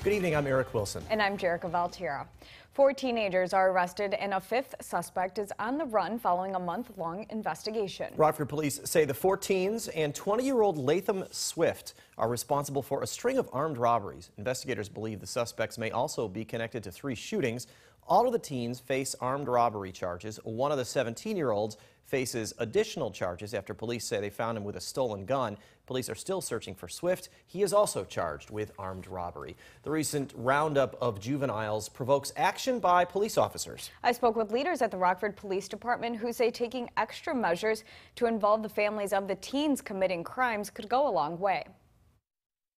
Good evening, I'm Eric Wilson. And I'm Jerica Valtierra. 4 teenagers are arrested and a 5th suspect is on the run following a month-long investigation. Rockford police say the 4 teens and 20-year-old Latham Swift are responsible for a string of armed robberies. Investigators believe the suspects may also be connected to 3 shootings. All of the teens face armed robbery charges. One of the 17-year-olds faces additional charges after police say they found him with a stolen gun. Police are still searching for Swift. He is also charged with armed robbery. The recent roundup of juveniles provokes action by police officers. I spoke with leaders at the Rockford Police Department who say taking extra measures to involve the families of the teens committing crimes could go a long way.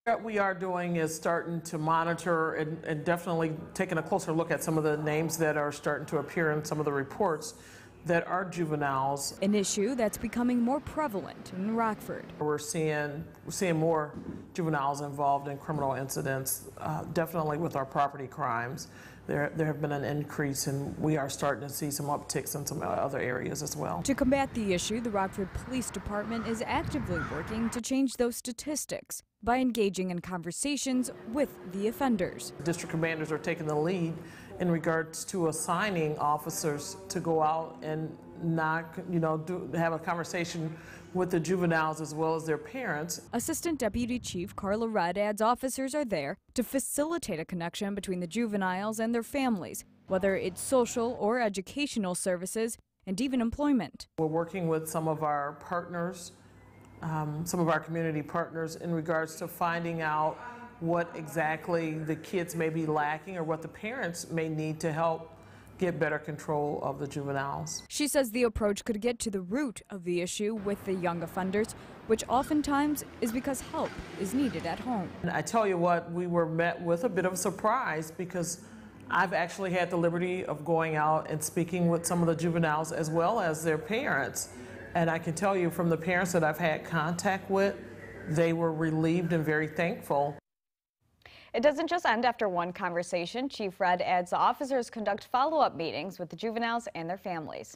What we are doing is starting to monitor and definitely taking a closer look at some of the names that are starting to appear in some of the reports that are juveniles. An issue that's becoming more prevalent in Rockford. We're seeing more juveniles involved in criminal incidents, definitely with our property crimes. There have been an increase, and we are starting to see some upticks in some other areas as well. To combat the issue, the Rockford Police Department is actively working to change those statistics by engaging in conversations with the offenders. District commanders are taking the lead in regards to assigning officers to go out and have a conversation with the juveniles as well as their parents. Assistant Deputy Chief Carla Rudd adds officers are there to facilitate a connection between the juveniles and their families, whether it's social or educational services and even employment. We're working with some of our partners, some of our community partners in regards to finding out what exactly the kids may be lacking or what the parents may need to help get better control of the juveniles. She says the approach could get to the root of the issue with the young offenders, which oftentimes is because help is needed at home. And I tell you what, we were met with a bit of a surprise because I've actually had the liberty of going out and speaking with some of the juveniles as well as their parents. And I can tell you from the parents that I've had contact with, they were relieved and very thankful. It doesn't just end after one conversation. Chief Rudd adds the officers conduct follow-up meetings with the juveniles and their families.